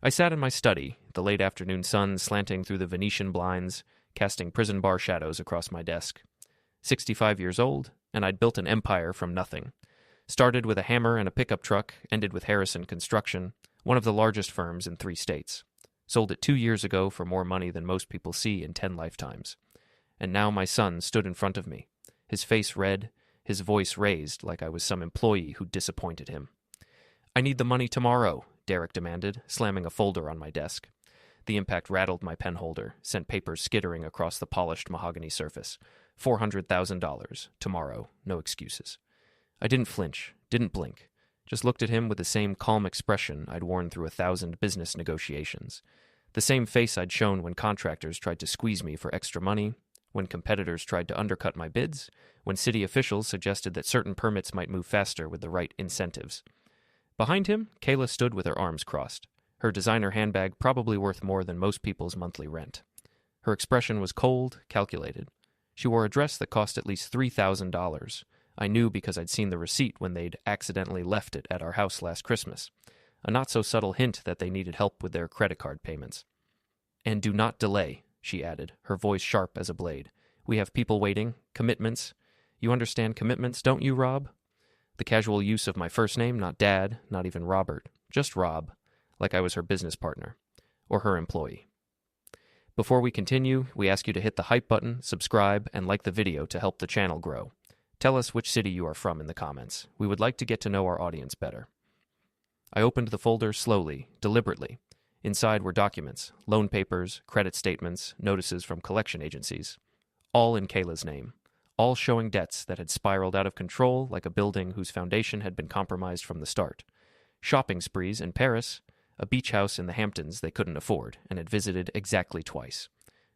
I sat in my study, the late afternoon sun slanting through the Venetian blinds, casting prison bar shadows across my desk. 65 years old, and I'd built an empire from nothing. Started with a hammer and a pickup truck, ended with Harrison Construction, one of the largest firms in 3 states. Sold it 2 years ago for more money than most people see in 10 lifetimes. And now my son stood in front of me, his face red, his voice raised like I was some employee who disappointed him. "I need the money tomorrow," Derek demanded, slamming a folder on my desk. The impact rattled my penholder, sent papers skittering across the polished mahogany surface. $400,000. Tomorrow. No excuses. I didn't flinch, didn't blink, just looked at him with the same calm expression I'd worn through 1,000 business negotiations. The same face I'd shown when contractors tried to squeeze me for extra money, when competitors tried to undercut my bids, when city officials suggested that certain permits might move faster with the right incentives. Behind him, Kayla stood with her arms crossed, her designer handbag probably worth more than most people's monthly rent. Her expression was cold, calculated. She wore a dress that cost at least $3,000. I knew because I'd seen the receipt when they'd accidentally left it at our house last Christmas. A not-so-subtle hint that they needed help with their credit card payments. "And do not delay," she added, her voice sharp as a blade. "We have people waiting, commitments. You understand commitments, don't you, Rob?" The casual use of my first name, not Dad, not even Robert, just Rob, like I was her business partner, or her employee. Before we continue, we ask you to hit the hype button, subscribe, and like the video to help the channel grow. Tell us which city you are from in the comments. We would like to get to know our audience better. I opened the folder slowly, deliberately. Inside were documents, loan papers, credit statements, notices from collection agencies. All in Kayla's name. All showing debts that had spiraled out of control like a building whose foundation had been compromised from the start. Shopping sprees in Paris, a beach house in the Hamptons they couldn't afford and had visited exactly twice.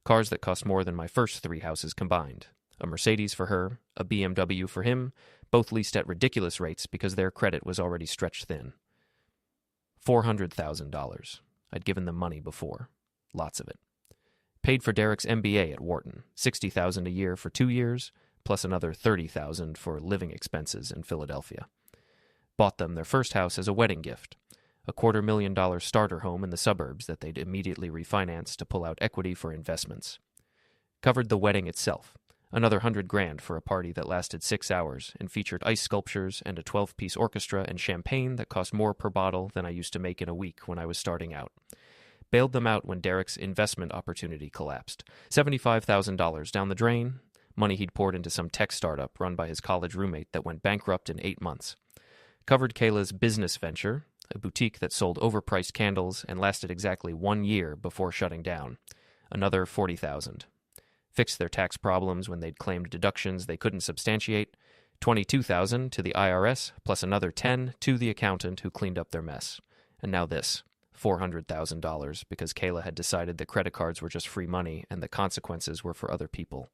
Cars that cost more than my first 3 houses combined. A Mercedes for her, a BMW for him, both leased at ridiculous rates because their credit was already stretched thin. $400,000. I'd given them money before. Lots of it. Paid for Derek's MBA at Wharton, $60,000 a year for 2 years, plus another $30,000 for living expenses in Philadelphia. Bought them their first house as a wedding gift, a $250,000 starter home in the suburbs that they'd immediately refinance to pull out equity for investments. Covered the wedding itself, another $100,000 for a party that lasted 6 hours and featured ice sculptures and a 12-piece orchestra and champagne that cost more per bottle than I used to make in a week when I was starting out. Bailed them out when Derek's investment opportunity collapsed. $75,000 down the drain, money he'd poured into some tech startup run by his college roommate that went bankrupt in 8 months. Covered Kayla's business venture, a boutique that sold overpriced candles and lasted exactly 1 year before shutting down. Another $40,000. Fixed their tax problems when they'd claimed deductions they couldn't substantiate. $22,000 to the IRS, plus another $10,000 to the accountant who cleaned up their mess. And now this. $400,000 because Kayla had decided that credit cards were just free money and the consequences were for other people.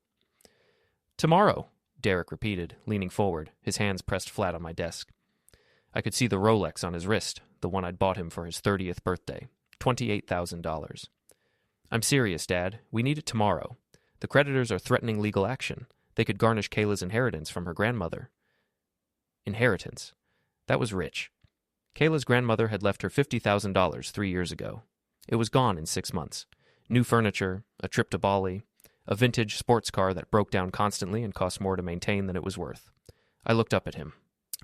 "Tomorrow," Derek repeated, leaning forward, his hands pressed flat on my desk. I could see the Rolex on his wrist, the one I'd bought him for his 30th birthday. $28,000. "I'm serious, Dad. We need it tomorrow. The creditors are threatening legal action. They could garnish Kayla's inheritance from her grandmother." Inheritance. That was rich. Kayla's grandmother had left her $50,000 3 years ago. It was gone in 6 months. New furniture, a trip to Bali, a vintage sports car that broke down constantly and cost more to maintain than it was worth. I looked up at him.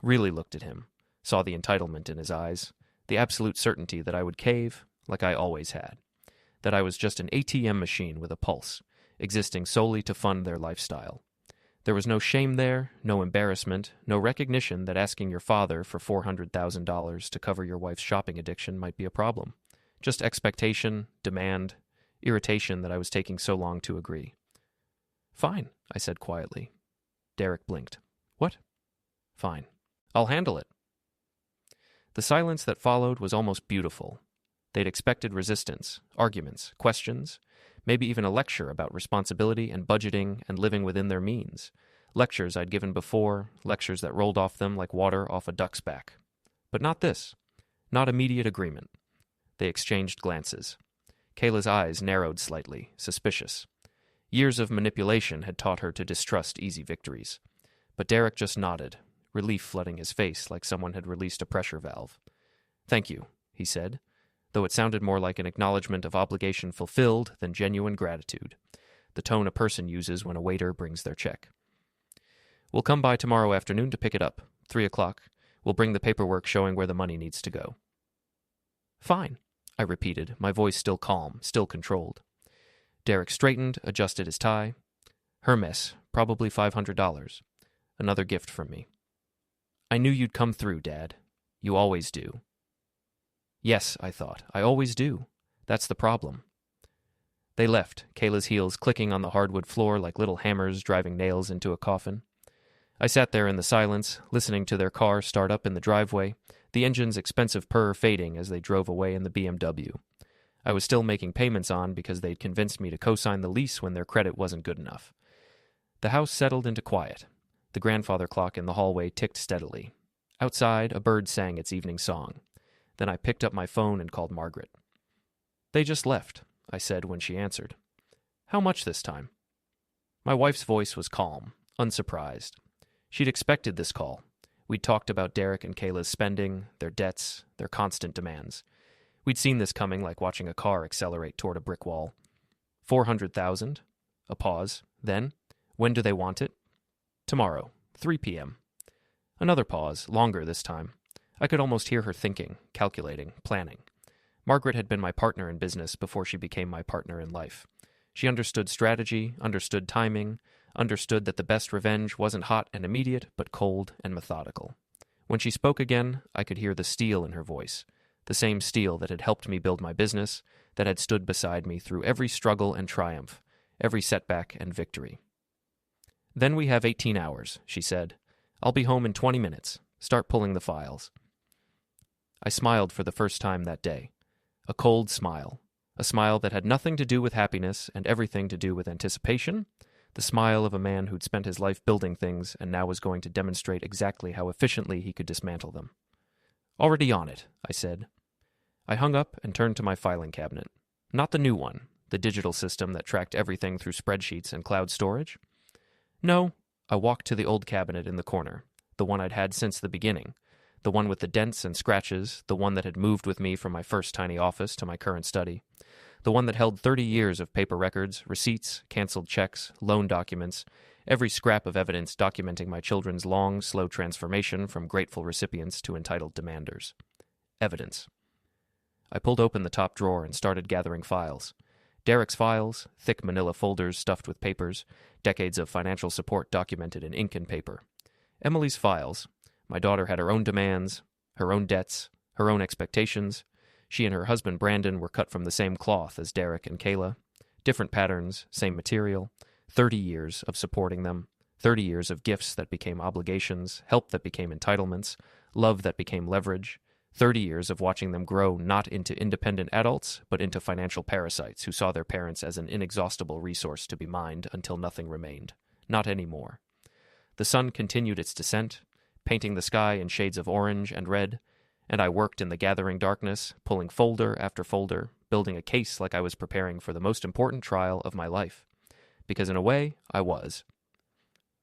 Really looked at him. Saw the entitlement in his eyes. The absolute certainty that I would cave, like I always had. That I was just an ATM machine with a pulse, existing solely to fund their lifestyle. There was no shame there, no embarrassment, no recognition that asking your father for $400,000 to cover your wife's shopping addiction might be a problem. Just expectation, demand, irritation that I was taking so long to agree. "Fine," I said quietly. Derek blinked. "What?" "Fine. I'll handle it." The silence that followed was almost beautiful. They'd expected resistance, arguments, questions, maybe even a lecture about responsibility and budgeting and living within their means. Lectures I'd given before, lectures that rolled off them like water off a duck's back. But not this. Not immediate agreement. They exchanged glances. Kayla's eyes narrowed slightly, suspicious. Years of manipulation had taught her to distrust easy victories. But Derek just nodded, relief flooding his face like someone had released a pressure valve. "Thank you," he said. though it sounded more like an acknowledgement of obligation fulfilled than genuine gratitude, the tone a person uses when a waiter brings their check. "We'll come by tomorrow afternoon to pick it up, 3 o'clock. We'll bring the paperwork showing where the money needs to go." "Fine," I repeated, my voice still calm, still controlled. Derek straightened, adjusted his tie. "Hermes, probably $500. Another gift from me." "I knew you'd come through, Dad. You always do." Yes, I thought, I always do. That's the problem. They left, Kayla's heels clicking on the hardwood floor like little hammers driving nails into a coffin. I sat there in the silence, listening to their car start up in the driveway, the engine's expensive purr fading as they drove away in the BMW. I was still making payments on because they'd convinced me to co-sign the lease when their credit wasn't good enough. The house settled into quiet. The grandfather clock in the hallway ticked steadily. Outside, a bird sang its evening song. Then I picked up my phone and called Margaret. "They just left," I said when she answered. "How much this time?" My wife's voice was calm, unsurprised. She'd expected this call. We'd talked about Derek and Kayla's spending, their debts, their constant demands. We'd seen this coming like watching a car accelerate toward a brick wall. 400,000. A pause. Then, "When do they want it?" "Tomorrow, 3 p.m. Another pause, longer this time. I could almost hear her thinking, calculating, planning. Margaret had been my partner in business before she became my partner in life. She understood strategy, understood timing, understood that the best revenge wasn't hot and immediate, but cold and methodical. When she spoke again, I could hear the steel in her voice, the same steel that had helped me build my business, that had stood beside me through every struggle and triumph, every setback and victory. "Then we have 18 hours, she said. "I'll be home in 20 minutes. Start pulling the files." I smiled for the first time that day. A cold smile. A smile that had nothing to do with happiness and everything to do with anticipation. The smile of a man who'd spent his life building things and now was going to demonstrate exactly how efficiently he could dismantle them. "Already on it," I said. I hung up and turned to my filing cabinet. Not the new one, the digital system that tracked everything through spreadsheets and cloud storage. No, I walked to the old cabinet in the corner, the one I'd had since the beginning, the one with the dents and scratches, the one that had moved with me from my first tiny office to my current study, the one that held 30 years of paper records, receipts, canceled checks, loan documents, every scrap of evidence documenting my children's long, slow transformation from grateful recipients to entitled demanders. Evidence. I pulled open the top drawer and started gathering files. Derek's files, thick manila folders stuffed with papers, decades of financial support documented in ink and paper. Emily's files. My daughter had her own demands, her own debts, her own expectations. She and her husband Brandon were cut from the same cloth as Derek and Kayla. Different patterns, same material. 30 years of supporting them. 30 years of gifts that became obligations, help that became entitlements, love that became leverage. 30 years of watching them grow not into independent adults, but into financial parasites who saw their parents as an inexhaustible resource to be mined until nothing remained. Not anymore. The sun continued its descent, painting the sky in shades of orange and red, and I worked in the gathering darkness, pulling folder after folder, building a case like I was preparing for the most important trial of my life. Because in a way, I was.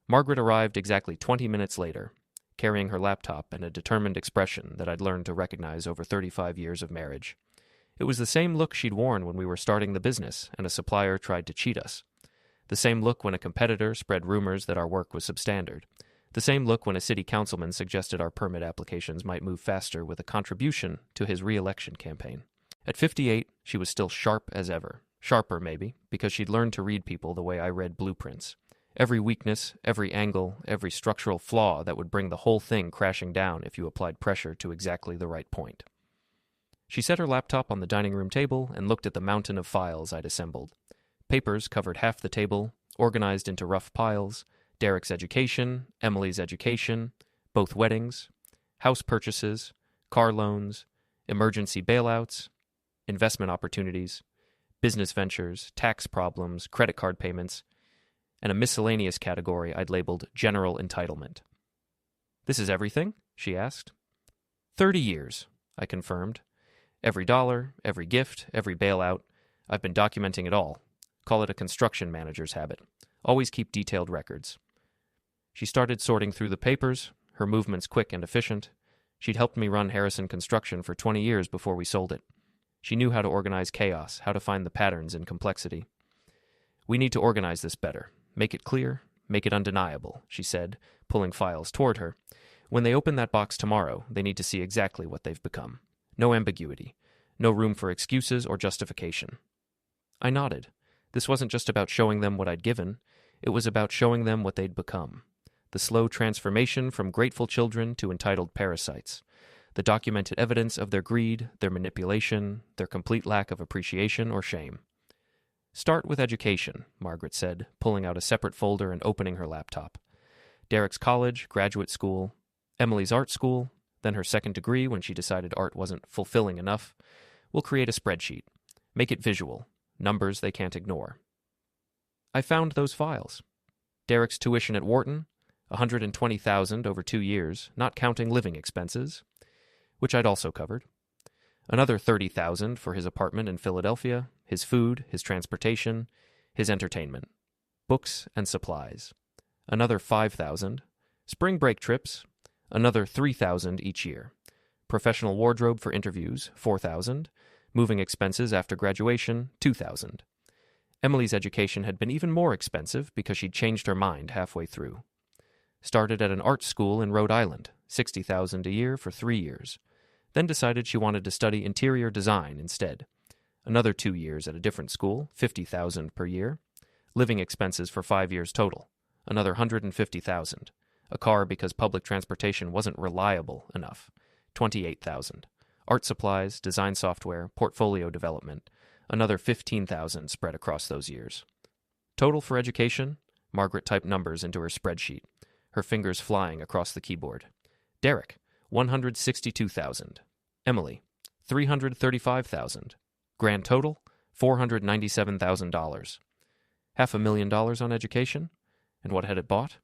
Margaret arrived exactly 20 minutes later, carrying her laptop and a determined expression that I'd learned to recognize over 35 years of marriage. It was the same look she'd worn when we were starting the business and a supplier tried to cheat us. The same look when a competitor spread rumors that our work was substandard. The same look when a city councilman suggested our permit applications might move faster with a contribution to his re-election campaign. At 58, she was still sharp as ever. Sharper, maybe, because she'd learned to read people the way I read blueprints. Every weakness, every angle, every structural flaw that would bring the whole thing crashing down if you applied pressure to exactly the right point. She set her laptop on the dining room table and looked at the mountain of files I'd assembled. Papers covered half the table, organized into rough piles. Derek's education, Emily's education, both weddings, house purchases, car loans, emergency bailouts, investment opportunities, business ventures, tax problems, credit card payments, and a miscellaneous category I'd labeled general entitlement. "This is everything?" she asked. 30 years, I confirmed. Every dollar, every gift, every bailout. I've been documenting it all. Call it a construction manager's habit. Always keep detailed records. She started sorting through the papers, her movements quick and efficient. She'd helped me run Harrison Construction for 20 years before we sold it. She knew how to organize chaos, how to find the patterns in complexity. "We need to organize this better. Make it clear, make it undeniable," she said, pulling files toward her. "When they open that box tomorrow, they need to see exactly what they've become. No ambiguity. No room for excuses or justification." I nodded. This wasn't just about showing them what I'd given. It was about showing them what they'd become. The slow transformation from grateful children to entitled parasites. The documented evidence of their greed, their manipulation, their complete lack of appreciation or shame. "Start with education," Margaret said, pulling out a separate folder and opening her laptop. Derek's college, graduate school, Emily's art school, then her second degree when she decided art wasn't fulfilling enough. We'll create a spreadsheet. Make it visual. Numbers they can't ignore. I found those files. Derek's tuition at Wharton, $120,000 over 2 years, not counting living expenses, which I'd also covered. Another $30,000 for his apartment in Philadelphia, his food, his transportation, his entertainment, books and supplies. Another $5,000. Spring break trips, another $3,000 each year. Professional wardrobe for interviews, $4,000. Moving expenses after graduation, $2,000. Emily's education had been even more expensive because she'd changed her mind halfway through. Started at an art school in Rhode Island, $60,000 a year for 3 years. Then decided she wanted to study interior design instead. Another 2 years at a different school, $50,000 per year. Living expenses for 5 years total, another $150,000. A car because public transportation wasn't reliable enough, $28,000. Art supplies, design software, portfolio development, another $15,000 spread across those years. Total for education, Margaret typed numbers into her spreadsheet, her fingers flying across the keyboard. Derek, $162,000. Emily, $335,000. Grand total, $497,000. $500,000 on education? And what had it bought?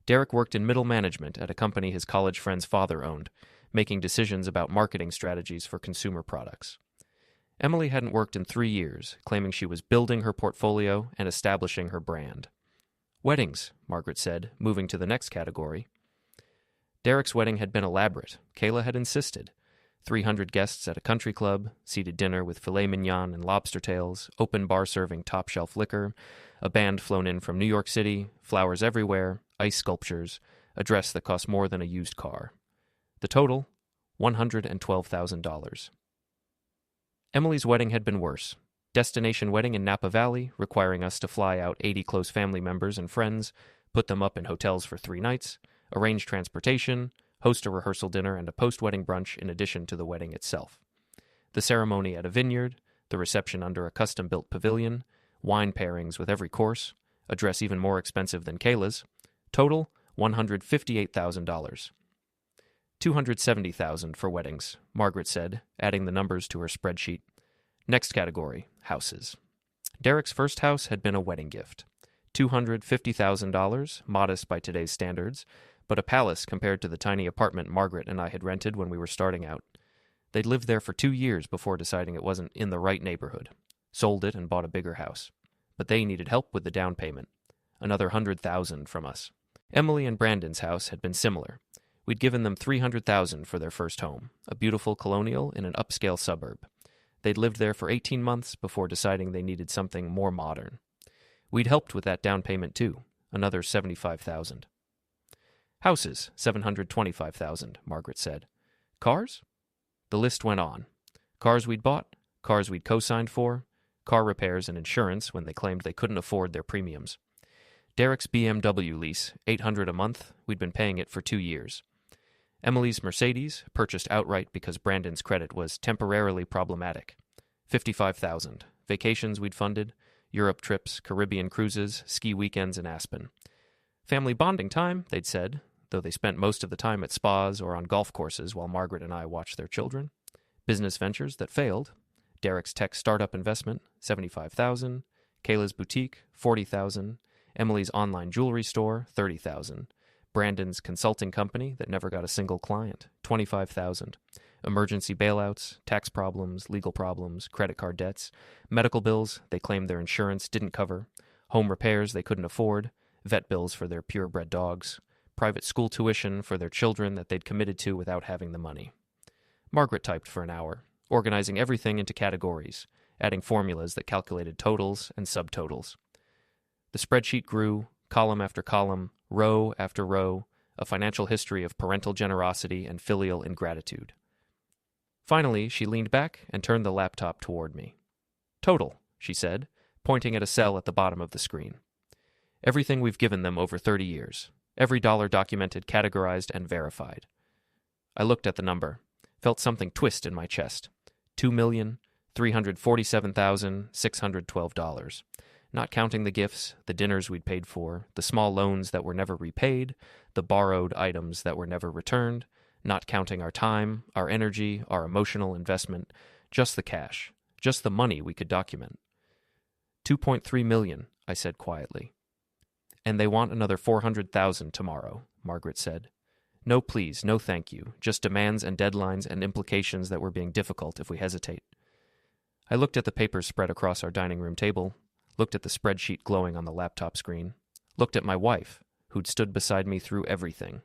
Derek worked in middle management at a company his college friend's father owned, making decisions about marketing strategies for consumer products. Emily hadn't worked in 3 years, claiming she was building her portfolio and establishing her brand. Weddings, Margaret said, moving to the next category. Derek's wedding had been elaborate. Kayla had insisted. 300 guests at a country club, seated dinner with filet mignon and lobster tails, open bar serving top-shelf liquor, a band flown in from New York City, flowers everywhere, ice sculptures, a dress that cost more than a used car. The total, $112,000. Emily's wedding had been worse. Destination wedding in Napa Valley, requiring us to fly out 80 close family members and friends, put them up in hotels for 3 nights, arrange transportation, host a rehearsal dinner and a post-wedding brunch in addition to the wedding itself. The ceremony at a vineyard, the reception under a custom-built pavilion, wine pairings with every course, a dress even more expensive than Kayla's. Total, $158,000. $270,000 for weddings, Margaret said, adding the numbers to her spreadsheet. Next category, houses. Derek's first house had been a wedding gift. $250,000, modest by today's standards, but a palace compared to the tiny apartment Margaret and I had rented when we were starting out. They'd lived there for 2 years before deciding it wasn't in the right neighborhood. Sold it and bought a bigger house. But they needed help with the down payment. Another $100,000 from us. Emily and Brandon's house had been similar. We'd given them $300,000 for their first home, a beautiful colonial in an upscale suburb. They'd lived there for 18 months before deciding they needed something more modern. We'd helped with that down payment too, another $75,000. Houses, $725,000, Margaret said. Cars? The list went on. Cars we'd bought, cars we'd co-signed for, car repairs and insurance when they claimed they couldn't afford their premiums. Derek's BMW lease, $800 a month, we'd been paying it for 2 years. Emily's Mercedes, purchased outright because Brandon's credit was temporarily problematic. $55,000. Vacations we'd funded, Europe trips, Caribbean cruises, ski weekends in Aspen. Family bonding time, they'd said, though they spent most of the time at spas or on golf courses while Margaret and I watched their children. Business ventures that failed. Derek's tech startup investment, $75,000. Kayla's boutique, $40,000. Emily's online jewelry store, $30,000. Brandon's consulting company that never got a single client, $25,000. Emergency bailouts, tax problems, legal problems, credit card debts, medical bills they claimed their insurance didn't cover, home repairs they couldn't afford, vet bills for their purebred dogs, private school tuition for their children that they'd committed to without having the money. Margaret typed for an hour, organizing everything into categories, adding formulas that calculated totals and subtotals. The spreadsheet grew, column after column, row after row, a financial history of parental generosity and filial ingratitude. Finally, she leaned back and turned the laptop toward me. "Total," she said, pointing at a cell at the bottom of the screen. "Everything we've given them over 30 years. Every dollar documented, categorized, and verified." I looked at the number, felt something twist in my chest. $2,347,612. Not counting the gifts, the dinners we'd paid for, the small loans that were never repaid, the borrowed items that were never returned, not counting our time, our energy, our emotional investment, just the cash, just the money we could document. 2.3 million, I said quietly. "And they want another 400,000 tomorrow," Margaret said. "No please, no thank you, just demands and deadlines and implications that were being difficult if we hesitate." I looked at the papers spread across our dining room table, looked at the spreadsheet glowing on the laptop screen, looked at my wife, who'd stood beside me through everything,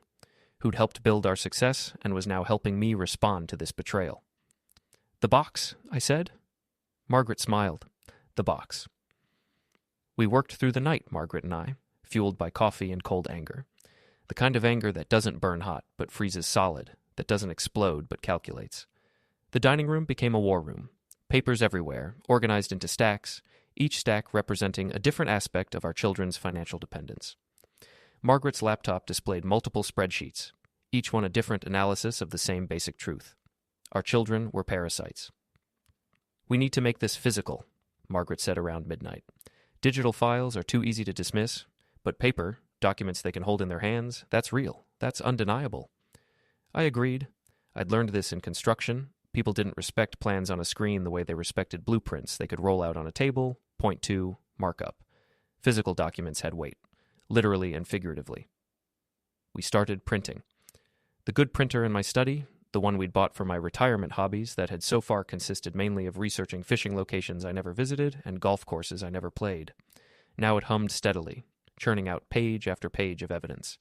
who'd helped build our success and was now helping me respond to this betrayal. "The box," I said. Margaret smiled. "The box." We worked through the night, Margaret and I, fueled by coffee and cold anger. The kind of anger that doesn't burn hot, but freezes solid, that doesn't explode, but calculates. The dining room became a war room. Papers everywhere, organized into stacks, each stack representing a different aspect of our children's financial dependence. Margaret's laptop displayed multiple spreadsheets, each one a different analysis of the same basic truth. Our children were parasites. "We need to make this physical," Margaret said around midnight. "Digital files are too easy to dismiss, but paper, documents they can hold in their hands, that's real. That's undeniable." I agreed. I'd learned this in construction. People didn't respect plans on a screen the way they respected blueprints they could roll out on a table, point to, mark up. Physical documents had weight, literally and figuratively. We started printing. The good printer in my study, the one we'd bought for my retirement hobbies that had so far consisted mainly of researching fishing locations I never visited and golf courses I never played. Now it hummed steadily, churning out page after page of evidence.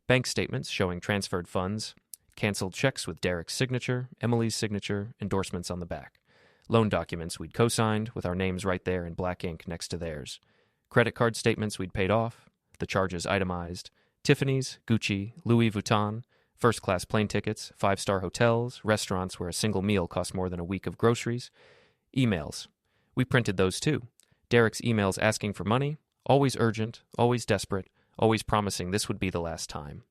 Bank statements showing transferred funds, canceled checks with Derek's signature, Emily's signature, endorsements on the back. Loan documents we'd co-signed with our names right there in black ink next to theirs. Credit card statements we'd paid off, the charges itemized, Tiffany's, Gucci, Louis Vuitton, first-class plane tickets, five-star hotels, restaurants where a single meal cost more than a week of groceries. Emails. We printed those too. Derek's emails asking for money, always urgent, always desperate, always promising this would be the last time.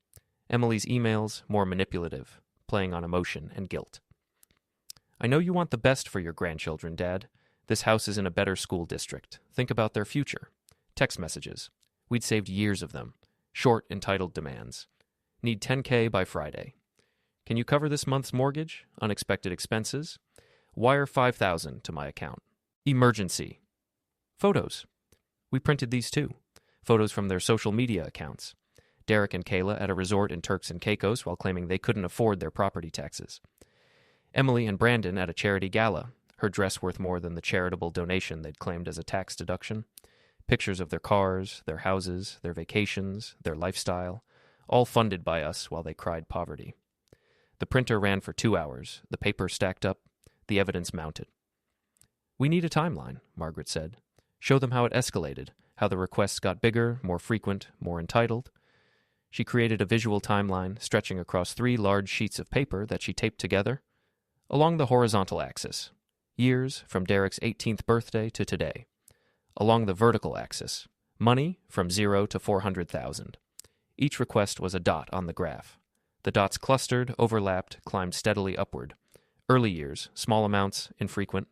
Emily's emails, more manipulative, playing on emotion and guilt. "I know you want the best for your grandchildren, Dad. This house is in a better school district. Think about their future." Text messages. We'd saved years of them. Short, entitled demands. "Need 10K by Friday. Can you cover this month's mortgage? Unexpected expenses? Wire 5,000 to my account. Emergency." Photos. We printed these too. Photos from their social media accounts. Derek and Kayla at a resort in Turks and Caicos while claiming they couldn't afford their property taxes. Emily and Brandon at a charity gala, her dress worth more than the charitable donation they'd claimed as a tax deduction. Pictures of their cars, their houses, their vacations, their lifestyle, all funded by us while they cried poverty. The printer ran for 2 hours, the paper stacked up, the evidence mounted. "We need a timeline," Margaret said. "Show them how it escalated, how the requests got bigger, more frequent, more entitled." She created a visual timeline stretching across 3 large sheets of paper that she taped together. Along the horizontal axis, years from Derek's 18th birthday to today. Along the vertical axis, money from 0 to 400,000. Each request was a dot on the graph. The dots clustered, overlapped, climbed steadily upward. Early years, small amounts, infrequent.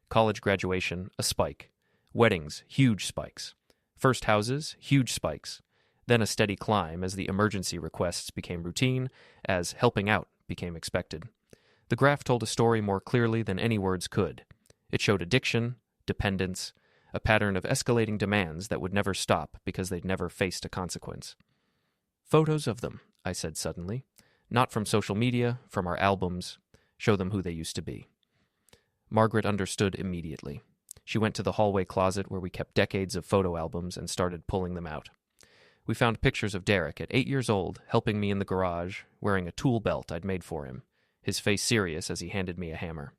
College graduation, a spike. Weddings, huge spikes. First houses, huge spikes. Then a steady climb as the emergency requests became routine, as helping out became expected. The graph told a story more clearly than any words could. It showed addiction, dependence, a pattern of escalating demands that would never stop because they'd never faced a consequence. "Photos of them," I said suddenly. "Not from social media, from our albums. Show them who they used to be." Margaret understood immediately. She went to the hallway closet where we kept decades of photo albums and started pulling them out. We found pictures of Derek at 8 years old, helping me in the garage, wearing a tool belt I'd made for him, his face serious as he handed me a hammer.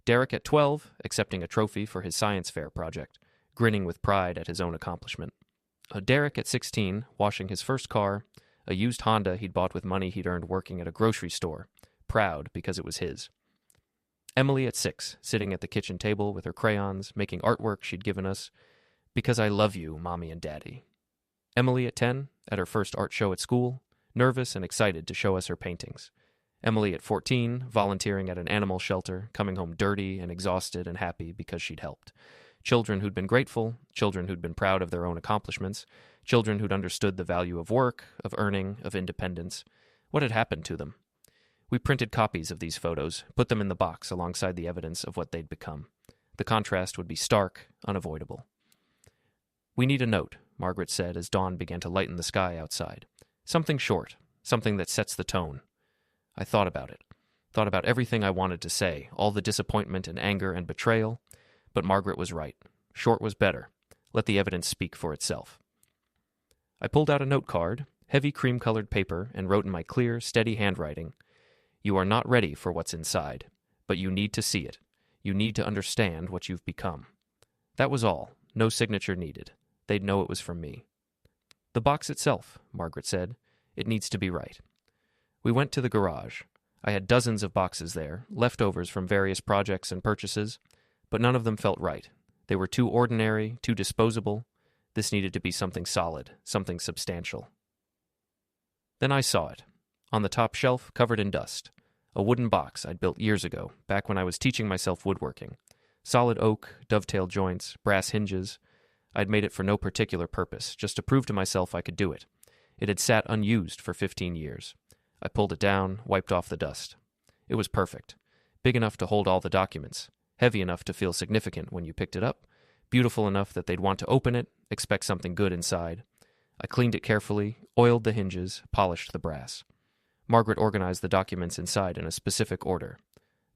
Derek at 12, accepting a trophy for his science fair project, grinning with pride at his own accomplishment. Derek at 16, washing his first car, a used Honda he'd bought with money he'd earned working at a grocery store, proud because it was his. Emily at 6, sitting at the kitchen table with her crayons, making artwork she'd given us, because I love you, Mommy and Daddy. Emily at 10, at her first art show at school, nervous and excited to show us her paintings. Emily at 14, volunteering at an animal shelter, coming home dirty and exhausted and happy because she'd helped. Children who'd been grateful, children who'd been proud of their own accomplishments, children who'd understood the value of work, of earning, of independence. What had happened to them? We printed copies of these photos, put them in the box alongside the evidence of what they'd become. The contrast would be stark, unavoidable. We need a note, Margaret said as dawn began to lighten the sky outside. Something short, something that sets the tone. I thought about it. Thought about everything I wanted to say, all the disappointment and anger and betrayal. But Margaret was right. Short was better. Let the evidence speak for itself. I pulled out a note card, heavy cream-colored paper, and wrote in my clear, steady handwriting, "You are not ready for what's inside, but you need to see it. You need to understand what you've become." That was all. No signature needed. They'd know it was from me. "The box itself," Margaret said. "It needs to be right." We went to the garage. I had dozens of boxes there, leftovers from various projects and purchases, but none of them felt right. They were too ordinary, too disposable. This needed to be something solid, something substantial. Then I saw it. On the top shelf, covered in dust. A wooden box I'd built years ago, back when I was teaching myself woodworking. Solid oak, dovetail joints, brass hinges. I'd made it for no particular purpose, just to prove to myself I could do it. It had sat unused for 15 years. I pulled it down, wiped off the dust. It was perfect. Big enough to hold all the documents. Heavy enough to feel significant when you picked it up. Beautiful enough that they'd want to open it, expect something good inside. I cleaned it carefully, oiled the hinges, polished the brass. Margaret organized the documents inside in a specific order.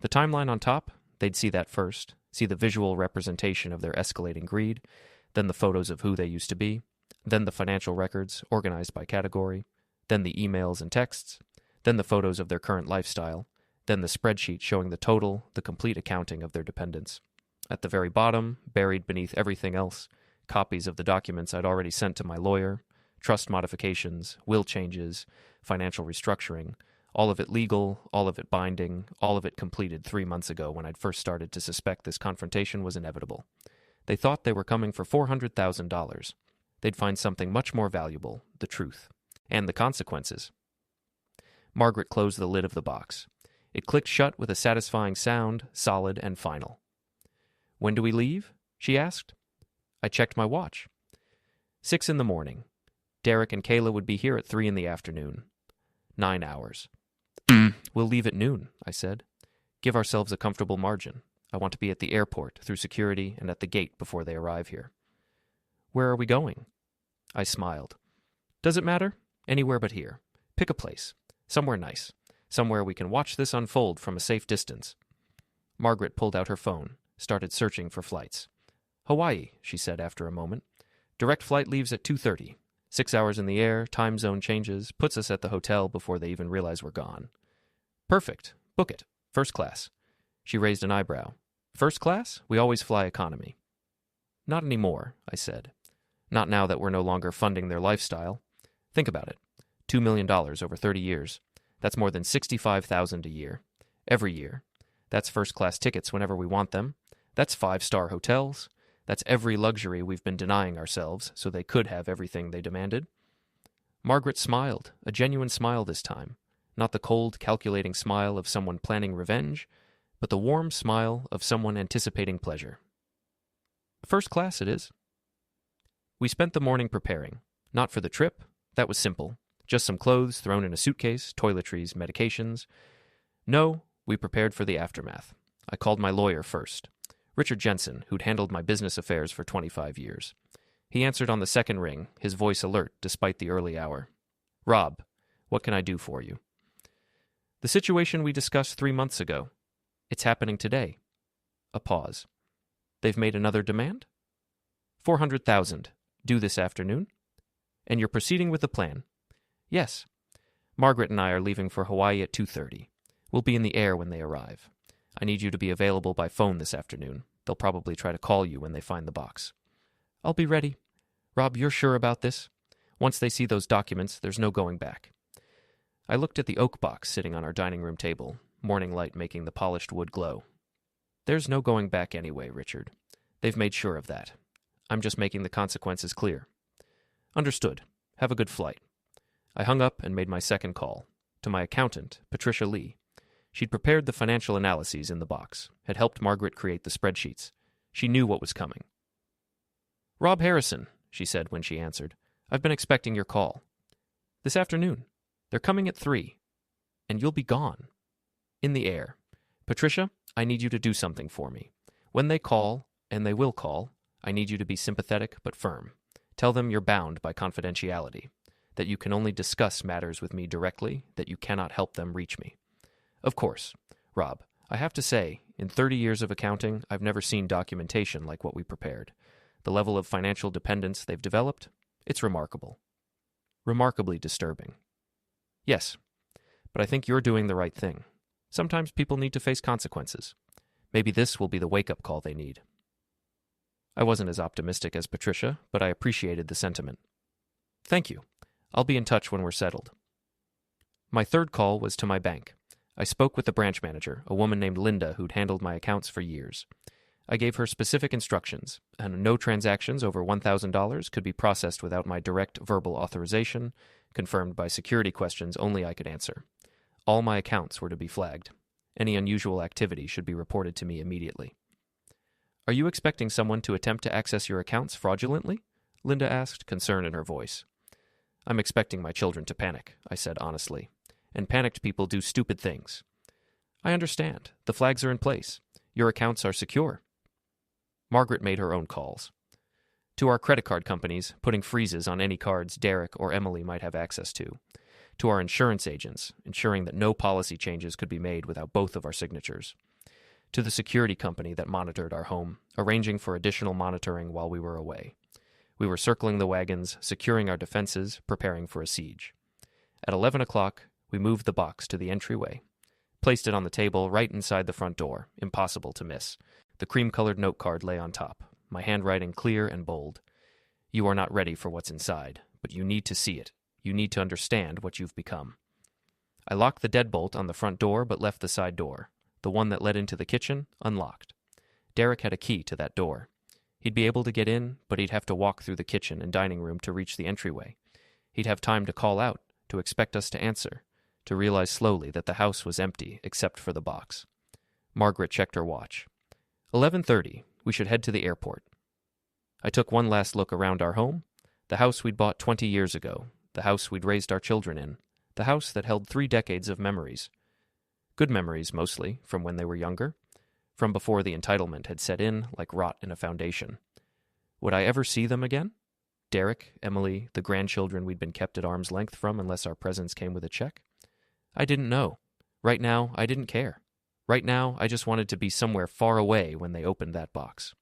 The timeline on top, they'd see that first, see the visual representation of their escalating greed, then the photos of who they used to be, then the financial records, organized by category, then the emails and texts, then the photos of their current lifestyle, then the spreadsheet showing the total, the complete accounting of their dependents. At the very bottom, buried beneath everything else, copies of the documents I'd already sent to my lawyer, trust modifications, will changes, financial restructuring, all of it legal, all of it binding, all of it completed 3 months ago when I'd first started to suspect this confrontation was inevitable. They thought they were coming for $400,000. They'd find something much more valuable, the truth, and the consequences. Margaret closed the lid of the box. It clicked shut with a satisfying sound, solid and final. "When do we leave?" she asked. I checked my watch. 6 a.m. Derek and Kayla would be here at 3 p.m. 9 hours. "We'll leave at noon," I said. "Give ourselves a comfortable margin. I want to be at the airport, through security, and at the gate before they arrive here." "Where are we going?" I smiled. "Does it matter? Anywhere but here. Pick a place. Somewhere nice. Somewhere we can watch this unfold from a safe distance." Margaret pulled out her phone, started searching for flights. "Hawaii," she said after a moment. "Direct flight leaves at 2:30. 6 hours in the air, time zone changes, puts us at the hotel before they even realize we're gone." "Perfect. Book it. First class." She raised an eyebrow. "First class? We always fly economy." "Not anymore," I said. "Not now that we're no longer funding their lifestyle. Think about it. $2 million over 30 years. That's more than $65,000 a year. Every year. That's first-class tickets whenever we want them. That's 5-star hotels. That's every luxury we've been denying ourselves so they could have everything they demanded." Margaret smiled, a genuine smile this time. Not the cold, calculating smile of someone planning revenge, but the warm smile of someone anticipating pleasure. "First class it is." We spent the morning preparing. Not for the trip. That was simple. Just some clothes thrown in a suitcase, toiletries, medications. No, we prepared for the aftermath. I called my lawyer first. Richard Jensen, who'd handled my business affairs for 25 years. He answered on the second ring, his voice alert despite the early hour. "Rob, what can I do for you?" "The situation we discussed 3 months ago. It's happening today." A pause. "They've made another demand?" $400,000. Due this afternoon?" "And you're proceeding with the plan?" "Yes. Margaret and I are leaving for Hawaii at 2:30. We'll be in the air when they arrive. I need you to be available by phone this afternoon. They'll probably try to call you when they find the box." "I'll be ready." "Rob, you're sure about this? Once they see those documents, there's no going back." I looked at the oak box sitting on our dining room table, morning light making the polished wood glow. "There's no going back anyway, Richard. They've made sure of that. I'm just making the consequences clear." "Understood. Have a good flight." I hung up and made my second call, to my accountant, Patricia Lee. She'd prepared the financial analyses in the box, had helped Margaret create the spreadsheets. She knew what was coming. "Rob Harrison," she said when she answered. "I've been expecting your call. This afternoon. They're coming at 3. And you'll be gone. In the air. Patricia, I need you to do something for me. When they call, and they will call, I need you to be sympathetic but firm. Tell them you're bound by confidentiality, that you can only discuss matters with me directly, that you cannot help them reach me. Of course, Rob, I have to say, in 30 years of accounting, I've never seen documentation like what we prepared. The level of financial dependence they've developed, it's remarkable. Remarkably disturbing. Yes, but I think you're doing the right thing. Sometimes people need to face consequences. Maybe this will be the wake-up call they need." I wasn't as optimistic as Patricia, but I appreciated the sentiment. "Thank you. I'll be in touch when we're settled." My third call was to my bank. I spoke with the branch manager, a woman named Linda who'd handled my accounts for years. I gave her specific instructions, and no transactions over $1,000 could be processed without my direct verbal authorization, confirmed by security questions only I could answer. All my accounts were to be flagged. Any unusual activity should be reported to me immediately. "Are you expecting someone to attempt to access your accounts fraudulently?" Linda asked, concern in her voice. "I'm expecting my children to panic," I said honestly. "And panicked people do stupid things." "I understand. The flags are in place. Your accounts are secure." Margaret made her own calls. To our credit card companies, putting freezes on any cards Derek or Emily might have access to. To our insurance agents, ensuring that no policy changes could be made without both of our signatures. To the security company that monitored our home, arranging for additional monitoring while we were away. We were circling the wagons, securing our defenses, preparing for a siege. At 11 o'clock, we moved the box to the entryway. Placed it on the table right inside the front door, impossible to miss. The cream-colored note card lay on top, my handwriting clear and bold. "You are not ready for what's inside, but you need to see it. You need to understand what you've become." I locked the deadbolt on the front door but left the side door, the one that led into the kitchen, unlocked. Derek had a key to that door. He'd be able to get in, but he'd have to walk through the kitchen and dining room to reach the entryway. He'd have time to call out, to expect us to answer, to realize slowly that the house was empty except for the box. Margaret checked her watch. 11:30, we should head to the airport. I took one last look around our home, the house we'd bought 20 years ago, the house we'd raised our children in, the house that held 3 decades of memories. Good memories, mostly, from when they were younger, from before the entitlement had set in like rot in a foundation. Would I ever see them again? Derek, Emily, the grandchildren we'd been kept at arm's length from unless our presents came with a check? I didn't know. Right now, I didn't care. Right now, I just wanted to be somewhere far away when they opened that box.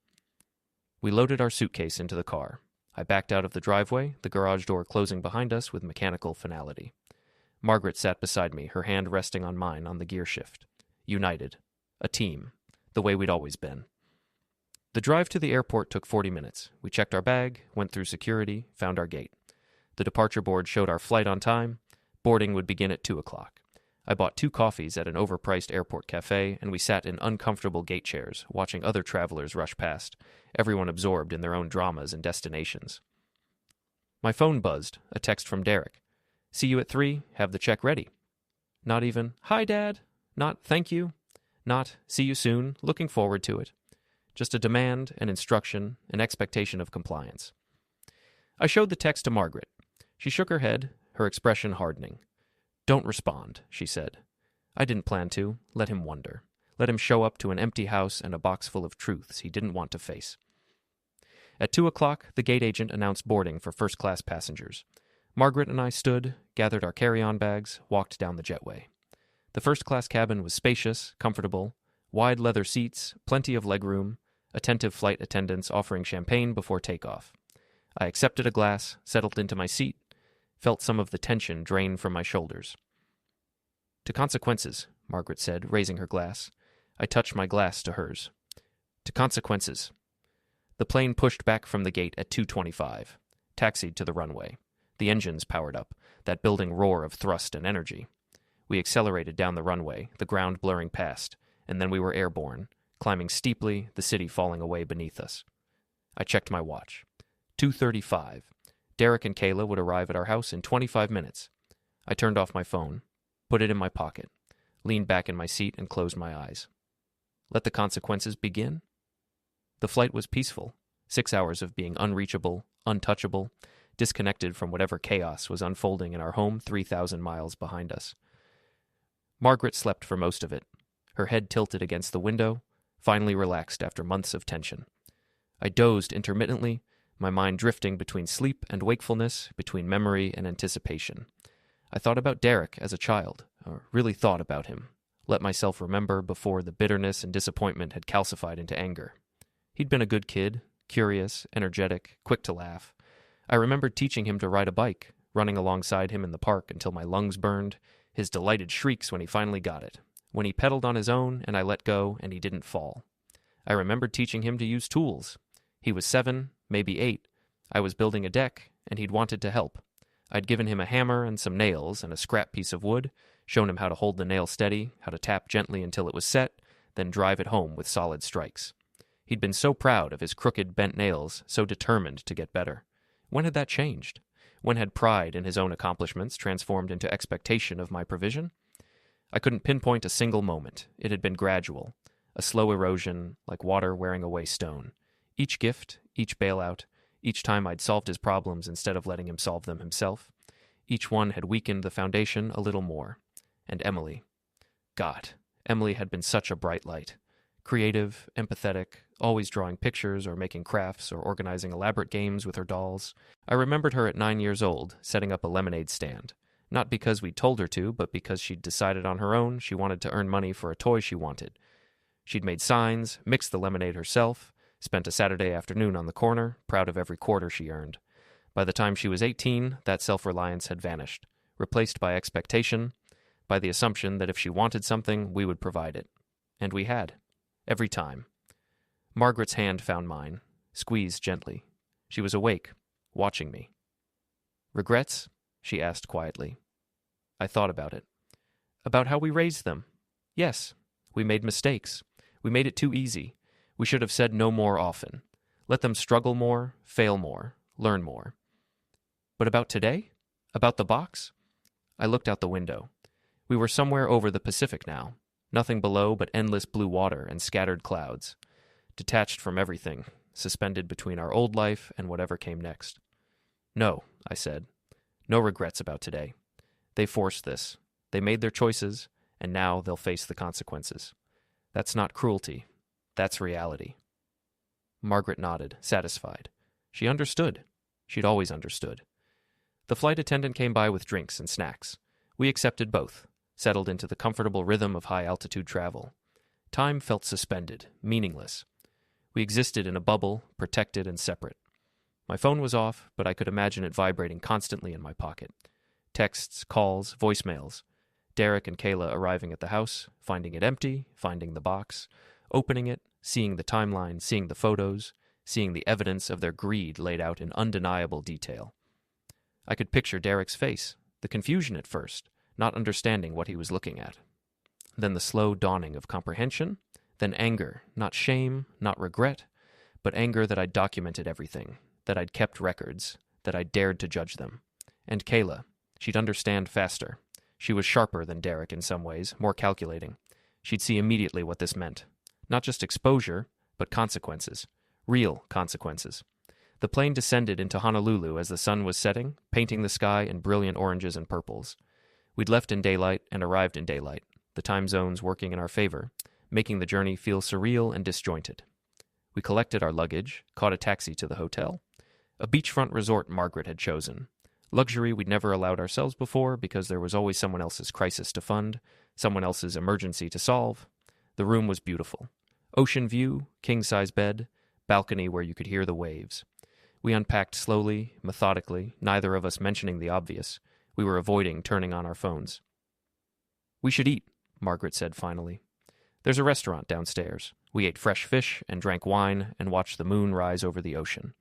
We loaded our suitcase into the car. I backed out of the driveway, the garage door closing behind us with mechanical finality. Margaret sat beside me, her hand resting on mine on the gear shift. United. A team. The way we'd always been. The drive to the airport took 40 minutes. We checked our bag, went through security, found our gate. The departure board showed our flight on time. Boarding would begin at 2 o'clock. I bought 2 coffees at an overpriced airport cafe, and we sat in uncomfortable gate chairs, watching other travelers rush past, everyone absorbed in their own dramas and destinations. My phone buzzed, a text from Derek. "See you at 3, have the check ready." Not even, "Hi, Dad." Not, "Thank you." Not, "See you soon, looking forward to it." Just a demand, an instruction, an expectation of compliance. I showed the text to Margaret. She shook her head, her expression hardening. "Don't respond," she said. I didn't plan to. Let him wonder. Let him show up to an empty house and a box full of truths he didn't want to face. At 2 o'clock, the gate agent announced boarding for first-class passengers. Margaret and I stood, gathered our carry-on bags, walked down the jetway. The first-class cabin was spacious, comfortable, wide leather seats, plenty of legroom, attentive flight attendants offering champagne before takeoff. I accepted a glass, settled into my seat, felt some of the tension drain from my shoulders. "To consequences," Margaret said, raising her glass. I touched my glass to hers. To consequences. The plane pushed back from the gate at 2:25, taxied to the runway. The engines powered up, that building roar of thrust and energy. We accelerated down the runway, the ground blurring past, and then we were airborne, climbing steeply, the city falling away beneath us. I checked my watch. 2:35. Derek and Kayla would arrive at our house in 25 minutes. I turned off my phone, put it in my pocket, leaned back in my seat and closed my eyes. Let the consequences begin. The flight was peaceful. 6 hours of being unreachable, untouchable, disconnected from whatever chaos was unfolding in our home 3,000 miles behind us. Margaret slept for most of it, her head tilted against the window, finally relaxed after months of tension. I dozed intermittently, my mind drifting between sleep and wakefulness, between memory and anticipation. I thought about Derek as a child, or really thought about him, let myself remember before the bitterness and disappointment had calcified into anger. He'd been a good kid, curious, energetic, quick to laugh. I remembered teaching him to ride a bike, running alongside him in the park until my lungs burned, his delighted shrieks when he finally got it, when he pedaled on his own and I let go and he didn't fall. I remembered teaching him to use tools. He was 7, maybe 8. I was building a deck, and he'd wanted to help. I'd given him a hammer and some nails and a scrap piece of wood, shown him how to hold the nail steady, how to tap gently until it was set, then drive it home with solid strikes. He'd been so proud of his crooked, bent nails, so determined to get better. When had that changed? When had pride in his own accomplishments transformed into expectation of my provision? I couldn't pinpoint a single moment. It had been gradual, a slow erosion, like water wearing away stone. Each gift, each bailout, each time I'd solved his problems instead of letting him solve them himself, each one had weakened the foundation a little more. And Emily. God, Emily had been such a bright light. Creative, empathetic, always drawing pictures or making crafts or organizing elaborate games with her dolls. I remembered her at 9 years old, setting up a lemonade stand. Not because we'd told her to, but because she'd decided on her own she wanted to earn money for a toy she wanted. She'd made signs, mixed the lemonade herself, spent a Saturday afternoon on the corner, proud of every quarter she earned. By the time she was 18, that self-reliance had vanished, replaced by expectation, by the assumption that if she wanted something, we would provide it. And we had. Every time. Margaret's hand found mine, squeezed gently. She was awake, watching me. Regrets? She asked quietly. I thought about it. About how we raised them. Yes, we made mistakes. We made it too easy. We should have said no more often. Let them struggle more, fail more, learn more. But about today? About the box? I looked out the window. We were somewhere over the Pacific now. Nothing below but endless blue water and scattered clouds. Detached from everything, suspended between our old life and whatever came next. No, I said. No regrets about today. They forced this. They made their choices, and now they'll face the consequences. That's not cruelty. That's reality. Margaret nodded, satisfied. She understood. She'd always understood. The flight attendant came by with drinks and snacks. We accepted both, settled into the comfortable rhythm of high-altitude travel. Time felt suspended, meaningless. We existed in a bubble, protected and separate. My phone was off, but I could imagine it vibrating constantly in my pocket. Texts, calls, voicemails. Derek and Kayla arriving at the house, finding it empty, finding the box, opening it, seeing the timeline, seeing the photos, seeing the evidence of their greed laid out in undeniable detail. I could picture Derek's face, the confusion at first, not understanding what he was looking at. Then the slow dawning of comprehension, then anger, not shame, not regret, but anger that I'd documented everything, that I'd kept records, that I'd dared to judge them. And Kayla, she'd understand faster. She was sharper than Derek in some ways, more calculating. She'd see immediately what this meant. Not just exposure, but consequences. Real consequences. The plane descended into Honolulu as the sun was setting, painting the sky in brilliant oranges and purples. We'd left in daylight and arrived in daylight, the time zones working in our favor, making the journey feel surreal and disjointed. We collected our luggage, caught a taxi to the hotel. A beachfront resort Margaret had chosen. Luxury we'd never allowed ourselves before because there was always someone else's crisis to fund, someone else's emergency to solve. The room was beautiful. Ocean view, king-size bed, balcony where you could hear the waves. We unpacked slowly, methodically, neither of us mentioning the obvious. We were avoiding turning on our phones. "We should eat," Margaret said finally. There's a restaurant downstairs. We ate fresh fish and drank wine and watched the moon rise over the ocean.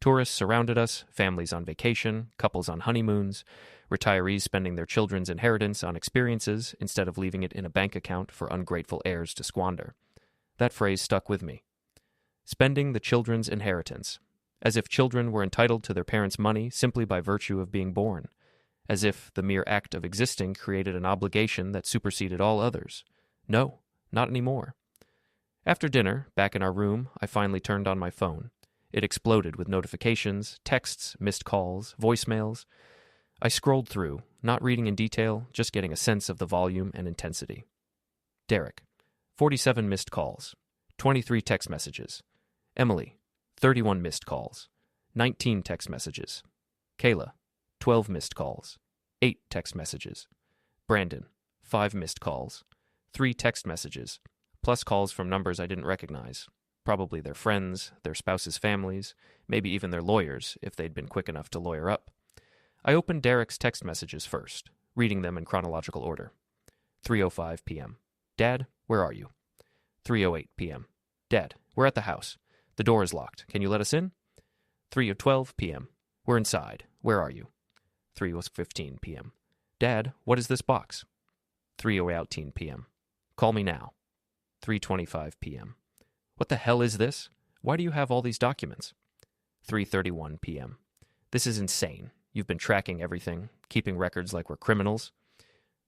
Tourists surrounded us, families on vacation, couples on honeymoons, retirees spending their children's inheritance on experiences instead of leaving it in a bank account for ungrateful heirs to squander. That phrase stuck with me. Spending the children's inheritance, as if children were entitled to their parents' money simply by virtue of being born, as if the mere act of existing created an obligation that superseded all others. No, not anymore. After dinner, back in our room, I finally turned on my phone. It exploded with notifications, texts, missed calls, voicemails. I scrolled through, not reading in detail, just getting a sense of the volume and intensity. Derek, 47 missed calls, 23 text messages. Emily, 31 missed calls, 19 text messages. Kayla, 12 missed calls, 8 text messages. Brandon, 5 missed calls, 3 text messages, plus calls from numbers I didn't recognize. Probably their friends, their spouses' families, maybe even their lawyers, if they'd been quick enough to lawyer up. I opened Derek's text messages first, reading them in chronological order. 3:05 p.m. Dad, where are you? 3:08 p.m. Dad, we're at the house. The door is locked. Can you let us in? 3:12 p.m. We're inside. Where are you? 3:15 p.m. Dad, what is this box? 3:18 p.m. Call me now. 3:25 p.m. What the hell is this? Why do you have all these documents? 3:31 p.m. This is insane. You've been tracking everything, keeping records like we're criminals.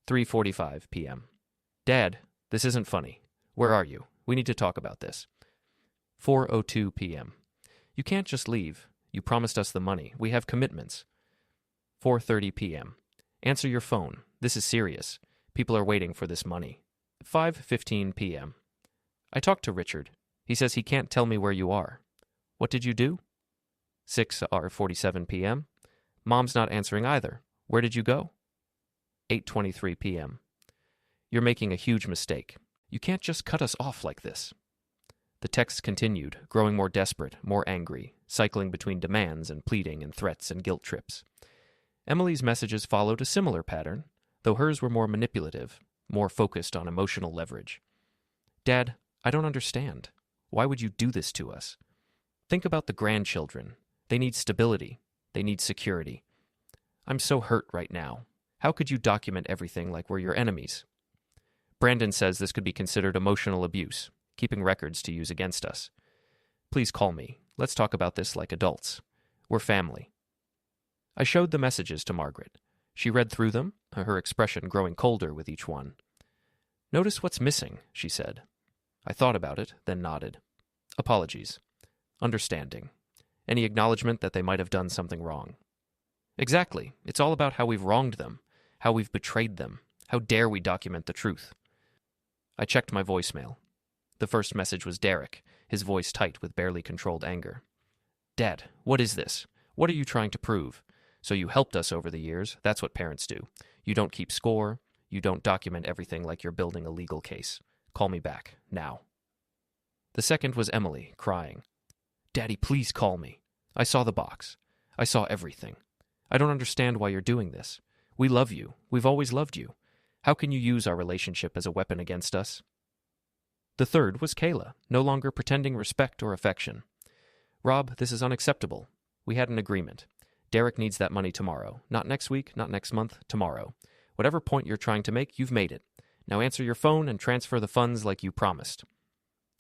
3:45 p.m. Dad, this isn't funny. Where are you? We need to talk about this. 4:02 p.m. You can't just leave. You promised us the money. We have commitments. 4:30 p.m. Answer your phone. This is serious. People are waiting for this money. 5:15 p.m. I talked to Richard. He says he can't tell me where you are. What did you do? 6:47 p.m. Mom's not answering either. Where did you go? 8:23 p.m. You're making a huge mistake. You can't just cut us off like this. The text continued, growing more desperate, more angry, cycling between demands and pleading and threats and guilt trips. Emily's messages followed a similar pattern, though hers were more manipulative, more focused on emotional leverage. Dad, I don't understand. Why would you do this to us? Think about the grandchildren. They need stability. They need security. I'm so hurt right now. How could you document everything like we're your enemies? Brandon says this could be considered emotional abuse, keeping records to use against us. Please call me. Let's talk about this like adults. We're family. I showed the messages to Margaret. She read through them, her expression growing colder with each one. Notice what's missing, she said. I thought about it, then nodded. Apologies. Understanding. Any acknowledgement that they might have done something wrong. Exactly. It's all about how we've wronged them, how we've betrayed them. How dare we document the truth? I checked my voicemail. The first message was Derek, his voice tight with barely controlled anger. Dad, what is this? What are you trying to prove? So you helped us over the years. That's what parents do. You don't keep score. You don't document everything like you're building a legal case. Call me back, now. The second was Emily, crying. Daddy, please call me. I saw the box. I saw everything. I don't understand why you're doing this. We love you. We've always loved you. How can you use our relationship as a weapon against us? The third was Kayla, no longer pretending respect or affection. Rob, this is unacceptable. We had an agreement. Derek needs that money tomorrow. Not next week, not next month, tomorrow. Whatever point you're trying to make, you've made it. Now answer your phone and transfer the funds like you promised.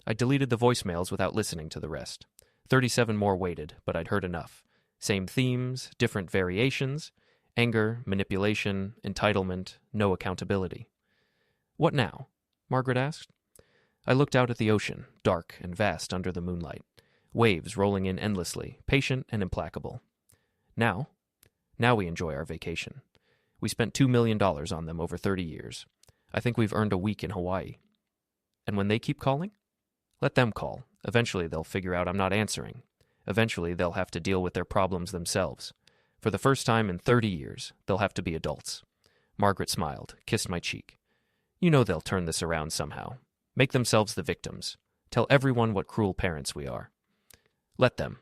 I deleted the voicemails without listening to the rest. 37 more waited, but I'd heard enough. Same themes, different variations. Anger, manipulation, entitlement, no accountability. What now? Margaret asked. I looked out at the ocean, dark and vast under the moonlight. Waves rolling in endlessly, patient and implacable. Now we enjoy our vacation. We spent $2 million on them over 30 years. I think we've earned a week in Hawaii. And when they keep calling? Let them call. Eventually they'll figure out I'm not answering. Eventually they'll have to deal with their problems themselves. For the first time in 30 years, they'll have to be adults. Margaret smiled, kissed my cheek. You know they'll turn this around somehow. Make themselves the victims. Tell everyone what cruel parents we are. Let them.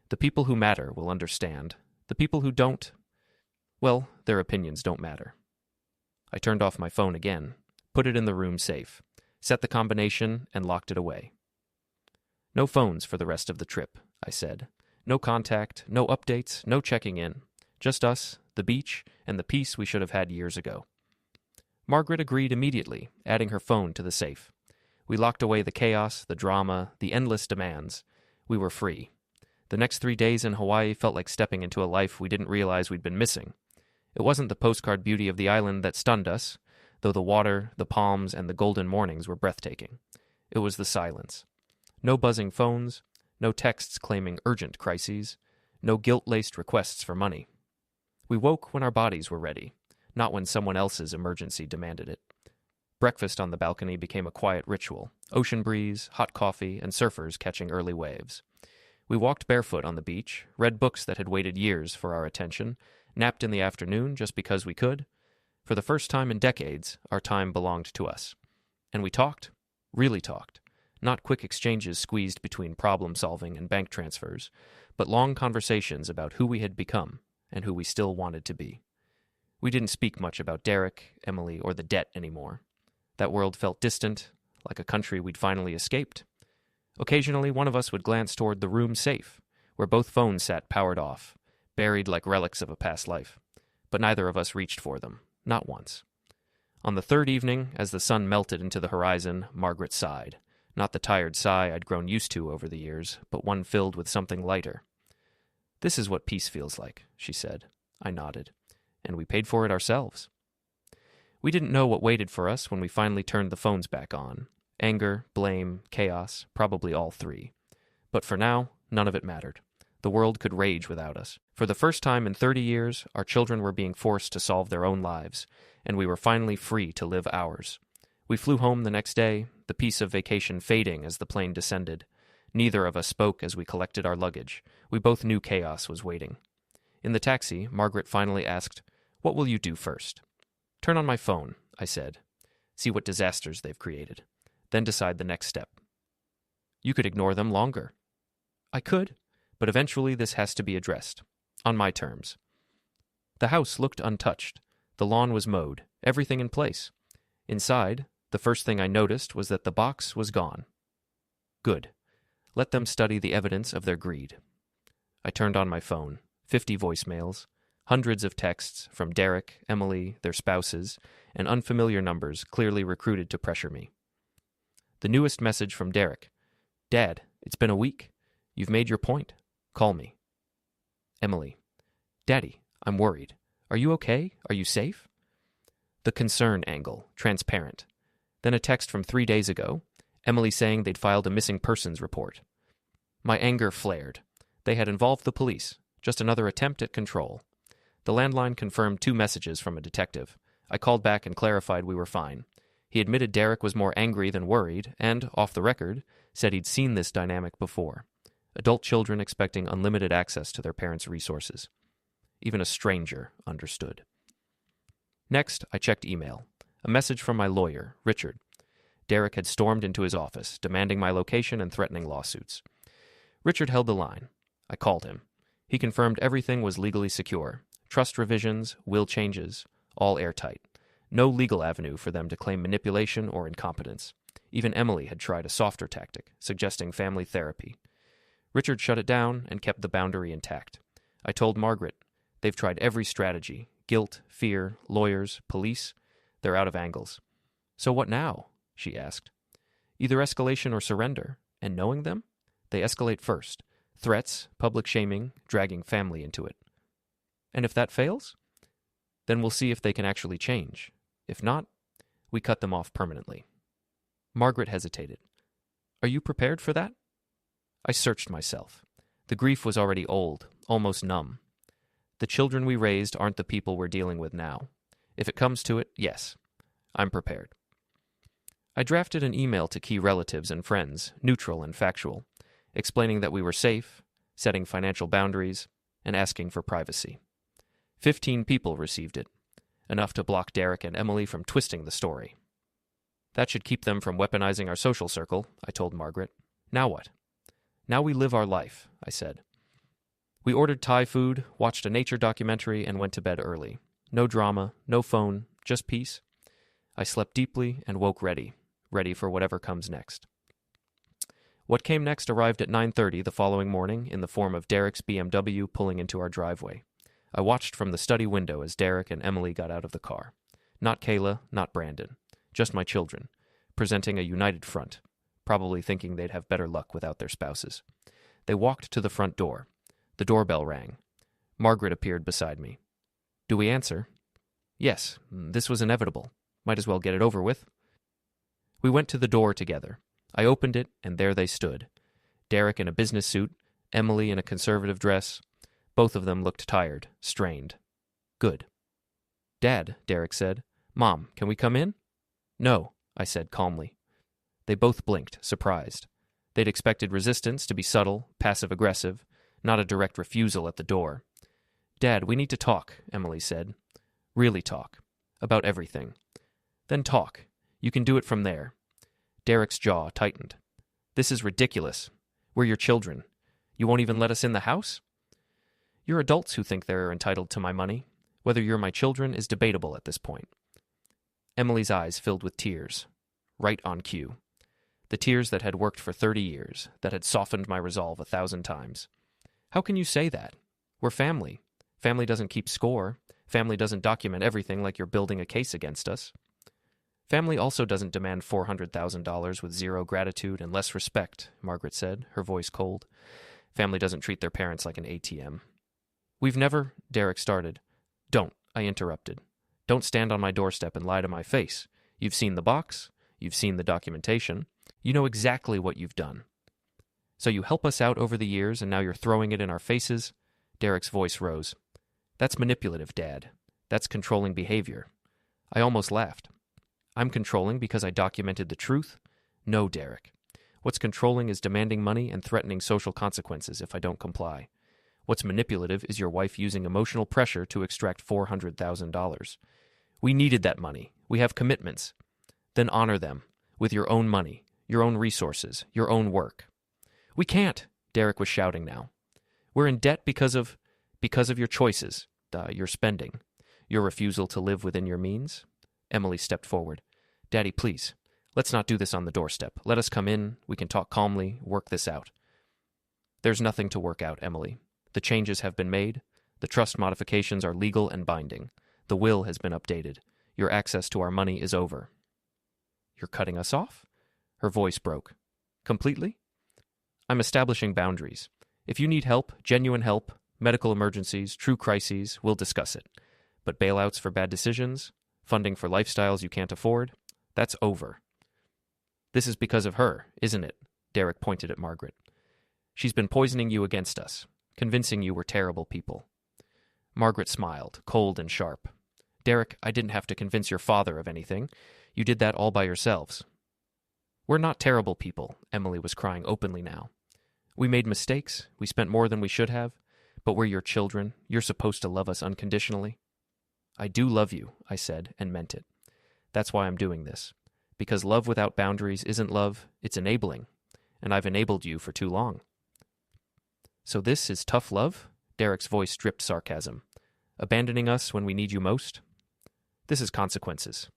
The people who matter will understand. The people who don't, well, their opinions don't matter. I turned off my phone again, put it in the room safe, set the combination, and locked it away. No phones for the rest of the trip, I said. No contact, no updates, no checking in. Just us, the beach, and the peace we should have had years ago. Margaret agreed immediately, adding her phone to the safe. We locked away the chaos, the drama, the endless demands. We were free. The next 3 days in Hawaii felt like stepping into a life we didn't realize we'd been missing. It wasn't the postcard beauty of the island that stunned us, though the water, the palms, and the golden mornings were breathtaking. It was the silence. No buzzing phones, no texts claiming urgent crises, no guilt-laced requests for money. We woke when our bodies were ready, not when someone else's emergency demanded it. Breakfast on the balcony became a quiet ritual, ocean breeze, hot coffee, and surfers catching early waves. We walked barefoot on the beach, read books that had waited years for our attention, napped in the afternoon just because we could. For the first time in decades, our time belonged to us. And we talked, really talked. Not quick exchanges squeezed between problem-solving and bank transfers, but long conversations about who we had become and who we still wanted to be. We didn't speak much about Derek, Emily, or the debt anymore. That world felt distant, like a country we'd finally escaped. Occasionally, one of us would glance toward the room safe, where both phones sat powered off, buried like relics of a past life. But neither of us reached for them, not once. On the third evening, as the sun melted into the horizon, Margaret sighed. Not the tired sigh I'd grown used to over the years, but one filled with something lighter. "This is what peace feels like," she said. I nodded. "And we paid for it ourselves." We didn't know what waited for us when we finally turned the phones back on. Anger, blame, chaos, probably all three. But for now, none of it mattered. The world could rage without us. For the first time in 30 years, our children were being forced to solve their own lives, and we were finally free to live ours. We flew home the next day, the peace of vacation fading as the plane descended. Neither of us spoke as we collected our luggage. We both knew chaos was waiting. In the taxi, Margaret finally asked, "What will you do first?" "Turn on my phone," I said. "See what disasters they've created. Then decide the next step." "You could ignore them longer." "I could, but eventually this has to be addressed. On my terms." The house looked untouched. The lawn was mowed, everything in place. Inside, the first thing I noticed was that the box was gone. Good. Let them study the evidence of their greed. I turned on my phone. 50 voicemails, hundreds of texts from Derek, Emily, their spouses, and unfamiliar numbers clearly recruited to pressure me. The newest message from Derek. "Dad, it's been a week. You've made your point. Call me." Emily. "Daddy, I'm worried. Are you okay? Are you safe?" The concern angle, transparent. Then a text from 3 days ago, Emily saying they'd filed a missing persons report. My anger flared. They had involved the police, just another attempt at control. The landline confirmed 2 messages from a detective. I called back and clarified we were fine. He admitted Derek was more angry than worried, and, off the record, said he'd seen this dynamic before. Adult children expecting unlimited access to their parents' resources. Even a stranger understood. Next, I checked email. A message from my lawyer, Richard. Derek had stormed into his office, demanding my location and threatening lawsuits. Richard held the line. I called him. He confirmed everything was legally secure. Trust revisions, will changes, all airtight. No legal avenue for them to claim manipulation or incompetence. Even Emily had tried a softer tactic, suggesting family therapy. Richard shut it down and kept the boundary intact. I told Margaret, they've tried every strategy. Guilt, fear, lawyers, police. They're out of angles. "So what now?" she asked. "Either escalation or surrender. And knowing them? They escalate first. Threats, public shaming, dragging family into it. And if that fails? Then we'll see if they can actually change. If not, we cut them off permanently." Margaret hesitated. "Are you prepared for that?" I searched myself. The grief was already old, almost numb. The children we raised aren't the people we're dealing with now. If it comes to it, yes, I'm prepared. I drafted an email to key relatives and friends, neutral and factual, explaining that we were safe, setting financial boundaries, and asking for privacy. 15 people received it, enough to block Derek and Emily from twisting the story. "That should keep them from weaponizing our social circle," I told Margaret. "Now what?" "Now we live our life," I said. We ordered Thai food, watched a nature documentary, and went to bed early. No drama, no phone, just peace. I slept deeply and woke ready ready for whatever comes next. What came next arrived at 9:30 the following morning in the form of Derek's BMW pulling into our driveway. I watched from the study window as Derek and Emily got out of the car. Not Kayla, not Brandon. Just my children, presenting a united front, probably thinking they'd have better luck without their spouses. They walked to the front door. The doorbell rang. Margaret appeared beside me. Do we answer? Yes, this was inevitable. Might as well get it over with. We went to the door together. I opened it, and there they stood. Derek in a business suit, Emily in a conservative dress. Both of them looked tired, strained. Good. Dad, Derek said. Mom, can we come in? No, I said calmly. They both blinked, surprised. They'd expected resistance to be subtle, passive-aggressive, not a direct refusal at the door. Dad, we need to talk, Emily said. Really talk. About everything. Then talk. You can do it from there. Derek's jaw tightened. This is ridiculous. We're your children. You won't even let us in the house? You're adults who think they're entitled to my money. Whether you're my children is debatable at this point. Emily's eyes filled with tears. Right on cue. The tears that had worked for 30 years, that had softened my resolve 1,000 times. How can you say that? We're family. Family doesn't keep score. Family doesn't document everything like you're building a case against us. Family also doesn't demand $400,000 with zero gratitude and less respect, Margaret said, her voice cold. Family doesn't treat their parents like an ATM. We've never, Derek started. Don't, I interrupted. Don't stand on my doorstep and lie to my face. You've seen the box. You've seen the documentation. You know exactly what you've done. So you help us out over the years and now you're throwing it in our faces? Derek's voice rose. That's manipulative, Dad. That's controlling behavior. I almost laughed. I'm controlling because I documented the truth? No, Derek. What's controlling is demanding money and threatening social consequences if I don't comply. What's manipulative is your wife using emotional pressure to extract $400,000. We needed that money. We have commitments. Then honor them with your own money, your own resources, your own work. We can't, Derek was shouting now. We're in debt because of your choices, your spending, your refusal to live within your means. Emily stepped forward. Daddy, please, let's not do this on the doorstep. Let us come in. We can talk calmly, work this out. There's nothing to work out, Emily. The changes have been made. The trust modifications are legal and binding. The will has been updated. Your access to our money is over. You're cutting us off? Her voice broke. Completely? I'm establishing boundaries. If you need help, genuine help, medical emergencies, true crises, we'll discuss it. But bailouts for bad decisions, funding for lifestyles you can't afford, that's over. This is because of her, isn't it? Derek pointed at Margaret. She's been poisoning you against us, convincing you we're terrible people. Margaret smiled, cold and sharp. Derek, I didn't have to convince your father of anything. You did that all by yourselves. We're not terrible people, Emily was crying openly now. We made mistakes, we spent more than we should have, but we're your children. You're supposed to love us unconditionally. I do love you, I said, and meant it. That's why I'm doing this. Because love without boundaries isn't love, it's enabling. And I've enabled you for too long. So this is tough love? Derek's voice dripped sarcasm. Abandoning us when we need you most? This is consequences.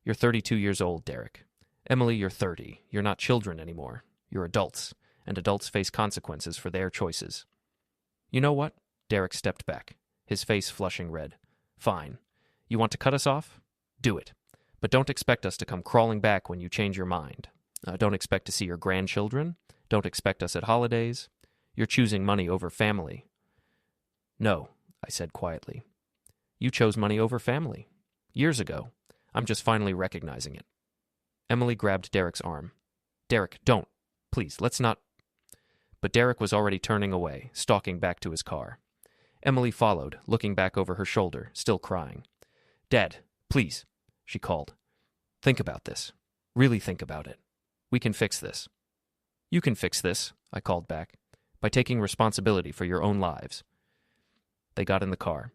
You're 32 years old, Derek. Emily, you're 30. You're not children anymore. You're adults, and adults face consequences for their choices. You know what? Derek stepped back, his face flushing red. Fine. You want to cut us off? Do it. But don't expect us to come crawling back when you change your mind. Don't expect to see your grandchildren. Don't expect us at holidays. You're choosing money over family. No, I said quietly. You chose money over family. Years ago. I'm just finally recognizing it. Emily grabbed Derek's arm. Derek, don't. Please, let's not. But Derek was already turning away, stalking back to his car. Emily followed, looking back over her shoulder, still crying. Dad, please, she called. Think about this. Really think about it. We can fix this. You can fix this, I called back, by taking responsibility for your own lives. They got in the car.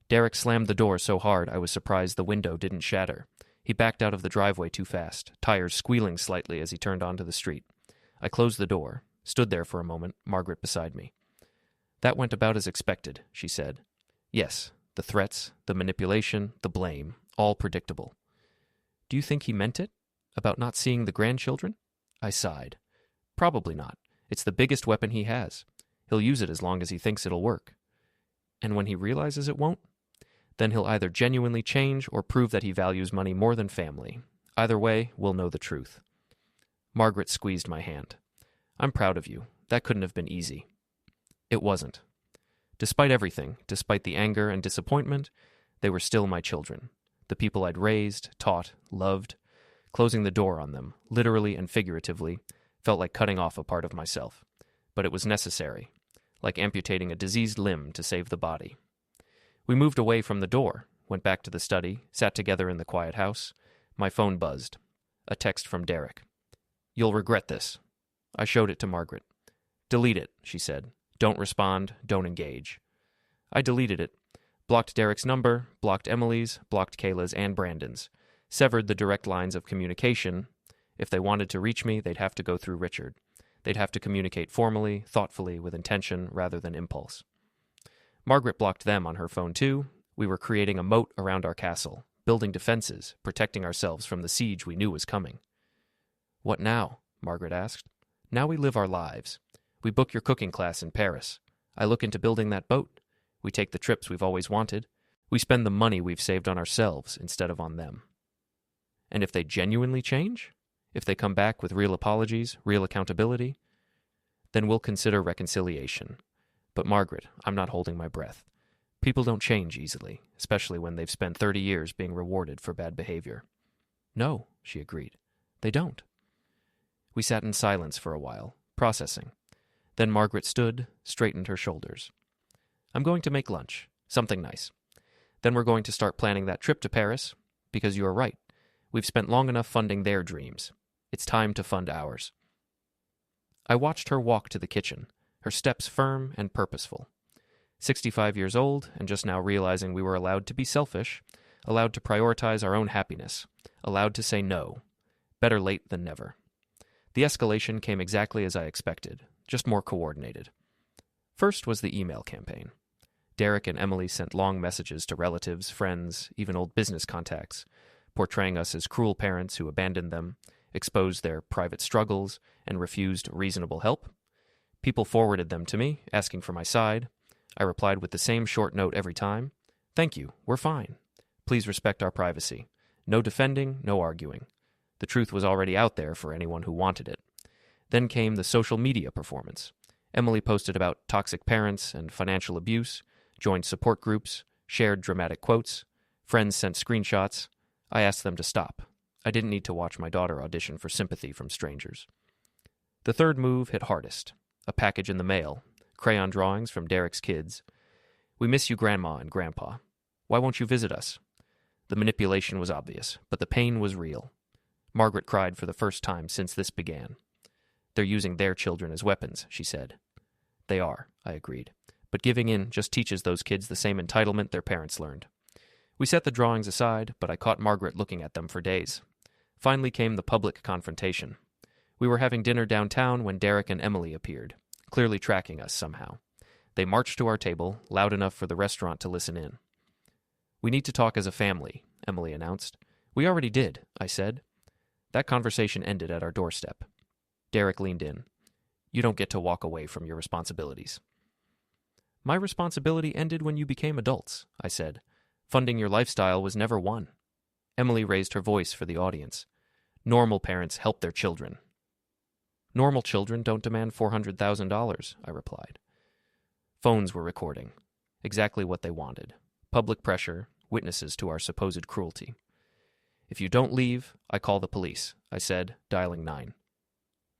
Derek slammed the door so hard I was surprised the window didn't shatter. He backed out of the driveway too fast, tires squealing slightly as he turned onto the street. I closed the door, stood there for a moment, Margaret beside me. That went about as expected, she said. Yes, the threats, the manipulation, the blame, all predictable. Do you think he meant it? About not seeing the grandchildren? I sighed. Probably not. It's the biggest weapon he has. He'll use it as long as he thinks it'll work. And when he realizes it won't? Then he'll either genuinely change or prove that he values money more than family. Either way, we'll know the truth. Margaret squeezed my hand. I'm proud of you. That couldn't have been easy. It wasn't. Despite everything, despite the anger and disappointment, they were still my children. The people I'd raised, taught, loved. Closing the door on them, literally and figuratively, felt like cutting off a part of myself. But it was necessary, like amputating a diseased limb to save the body. We moved away from the door, went back to the study, sat together in the quiet house. My phone buzzed. A text from Derek. You'll regret this. I showed it to Margaret. Delete it, she said. Don't respond, don't engage. I deleted it. Blocked Derek's number, blocked Emily's, blocked Kayla's and Brandon's. Severed the direct lines of communication. If they wanted to reach me, they'd have to go through Richard. They'd have to communicate formally, thoughtfully, with intention rather than impulse. Margaret blocked them on her phone too. We were creating a moat around our castle, building defenses, protecting ourselves from the siege we knew was coming. What now? Margaret asked. Now we live our lives. We book your cooking class in Paris. I look into building that boat. We take the trips we've always wanted. We spend the money we've saved on ourselves instead of on them. And if they genuinely change? If they come back with real apologies, real accountability? Then we'll consider reconciliation. But Margaret, I'm not holding my breath. People don't change easily, especially when they've spent 30 years being rewarded for bad behavior. No, she agreed. They don't. We sat in silence for a while, processing. Then Margaret stood, straightened her shoulders. I'm going to make lunch, something nice. Then we're going to start planning that trip to Paris, because you're right. We've spent long enough funding their dreams. It's time to fund ours. I watched her walk to the kitchen, her steps firm and purposeful. 65 years old, and just now realizing we were allowed to be selfish, allowed to prioritize our own happiness, allowed to say no. Better late than never. The escalation came exactly as I expected, just more coordinated. First was the email campaign. Derek and Emily sent long messages to relatives, friends, even old business contacts, portraying us as cruel parents who abandoned them, exposed their private struggles, and refused reasonable help. People forwarded them to me, asking for my side. I replied with the same short note every time. Thank you, we're fine. Please respect our privacy. No defending, no arguing. The truth was already out there for anyone who wanted it. Then came the social media performance. Emily posted about toxic parents and financial abuse, joined support groups, shared dramatic quotes. Friends sent screenshots. I asked them to stop. I didn't need to watch my daughter audition for sympathy from strangers. The third move hit hardest. A package in the mail. Crayon drawings from Derek's kids. We miss you, Grandma and Grandpa. Why won't you visit us? The manipulation was obvious, but the pain was real. Margaret cried for the first time since this began. They're using their children as weapons, she said. They are, I agreed. But giving in just teaches those kids the same entitlement their parents learned. We set the drawings aside, but I caught Margaret looking at them for days. Finally came the public confrontation. We were having dinner downtown when Derek and Emily appeared, clearly tracking us somehow. They marched to our table, loud enough for the restaurant to listen in. We need to talk as a family, Emily announced. We already did, I said. That conversation ended at our doorstep. Derek leaned in. You don't get to walk away from your responsibilities. My responsibility ended when you became adults, I said. Funding your lifestyle was never one. Emily raised her voice for the audience. Normal parents help their children. Normal children don't demand $400,000, I replied. Phones were recording. Exactly what they wanted. Public pressure, witnesses to our supposed cruelty. If you don't leave, I call the police, I said, dialing 9.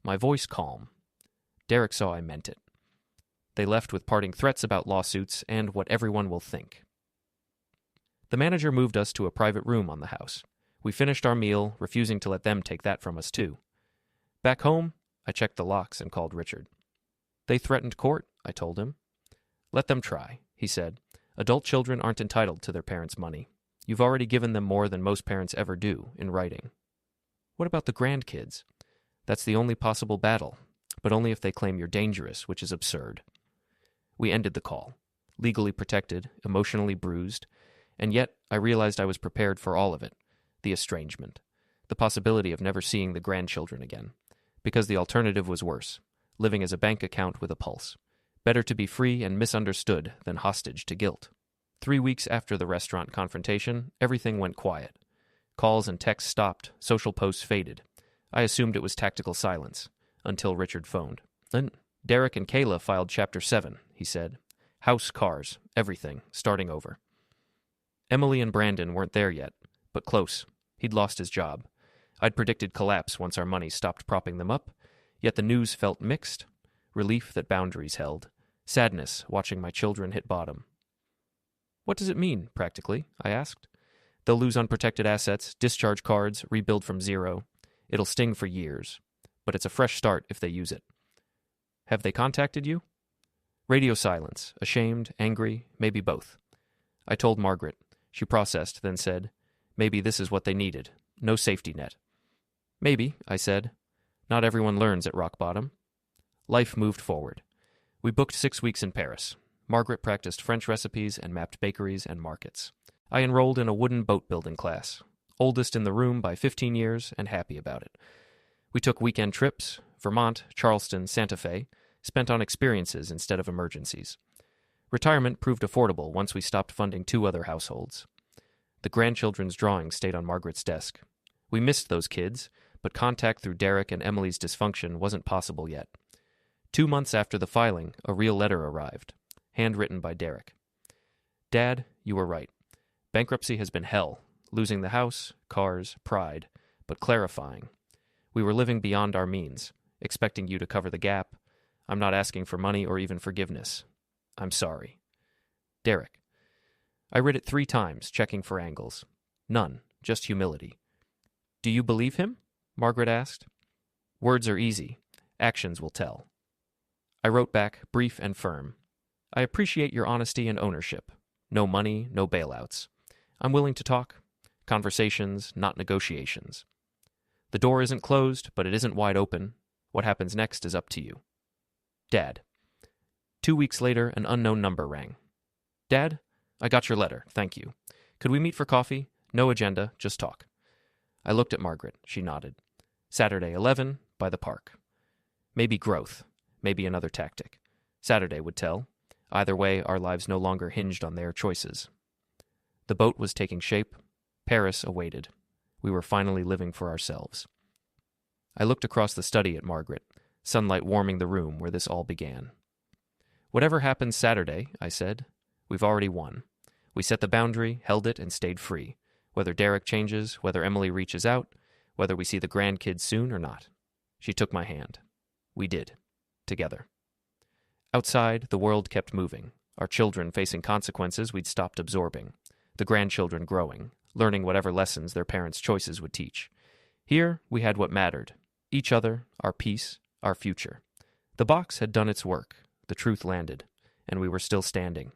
My voice calm. Derek saw I meant it. They left with parting threats about lawsuits and what everyone will think. The manager moved us to a private room on the house. We finished our meal, refusing to let them take that from us too. Back home, I checked the locks and called Richard. They threatened court, I told him. Let them try, he said. Adult children aren't entitled to their parents' money. You've already given them more than most parents ever do in writing. What about the grandkids? That's the only possible battle, but only if they claim you're dangerous, which is absurd. We ended the call, legally protected, emotionally bruised, and yet I realized I was prepared for all of it. The estrangement, the possibility of never seeing the grandchildren again, because the alternative was worse, living as a bank account with a pulse. Better to be free and misunderstood than hostage to guilt. 3 weeks after the restaurant confrontation, everything went quiet. Calls and texts stopped, social posts faded. I assumed it was tactical silence, until Richard phoned. Then Derek and Kayla filed Chapter 7, he said. House, cars, everything, starting over. Emily and Brandon weren't there yet, but close. He'd lost his job. I'd predicted collapse once our money stopped propping them up, yet the news felt mixed. Relief that boundaries held. Sadness watching my children hit bottom. What does it mean, practically? I asked. They'll lose unprotected assets, discharge cards, rebuild from zero. It'll sting for years, but it's a fresh start if they use it. Have they contacted you? Radio silence, ashamed, angry, maybe both. I told Margaret. She processed, then said, maybe this is what they needed. No safety net. Maybe, I said. Not everyone learns at rock bottom. Life moved forward. We booked 6 weeks in Paris. Margaret practiced French recipes and mapped bakeries and markets. I enrolled in a wooden boat-building class, oldest in the room by 15 years and happy about it. We took weekend trips, Vermont, Charleston, Santa Fe, spent on experiences instead of emergencies. Retirement proved affordable once we stopped funding 2 other households. The grandchildren's drawings stayed on Margaret's desk. We missed those kids, but contact through Derek and Emily's dysfunction wasn't possible yet. 2 months after the filing, a real letter arrived, handwritten by Derek. Dad, you were right. Bankruptcy has been hell, losing the house, cars, pride, but clarifying. We were living beyond our means, expecting you to cover the gap. I'm not asking for money or even forgiveness. I'm sorry. Derek. I read it 3 times, checking for angles. None, just humility. Do you believe him? Margaret asked. Words are easy. Actions will tell. I wrote back, brief and firm. I appreciate your honesty and ownership. No money, no bailouts. I'm willing to talk. Conversations, not negotiations. The door isn't closed, but it isn't wide open. What happens next is up to you. Dad. 2 weeks later, an unknown number rang. Dad, I got your letter, thank you. Could we meet for coffee? No agenda, just talk. I looked at Margaret. She nodded. Saturday, 11, by the park. Maybe growth. Maybe another tactic. Saturday would tell. Either way, our lives no longer hinged on their choices. The boat was taking shape. Paris awaited. We were finally living for ourselves. I looked across the study at Margaret, sunlight warming the room where this all began. Whatever happens Saturday, I said, we've already won. We set the boundary, held it, and stayed free. Whether Derek changes, whether Emily reaches out, whether we see the grandkids soon or not. She took my hand. We did. Together. Outside, the world kept moving, our children facing consequences we'd stopped absorbing, the grandchildren growing, learning whatever lessons their parents' choices would teach. Here, we had what mattered, each other, our peace, our future. The box had done its work, the truth landed, and we were still standing.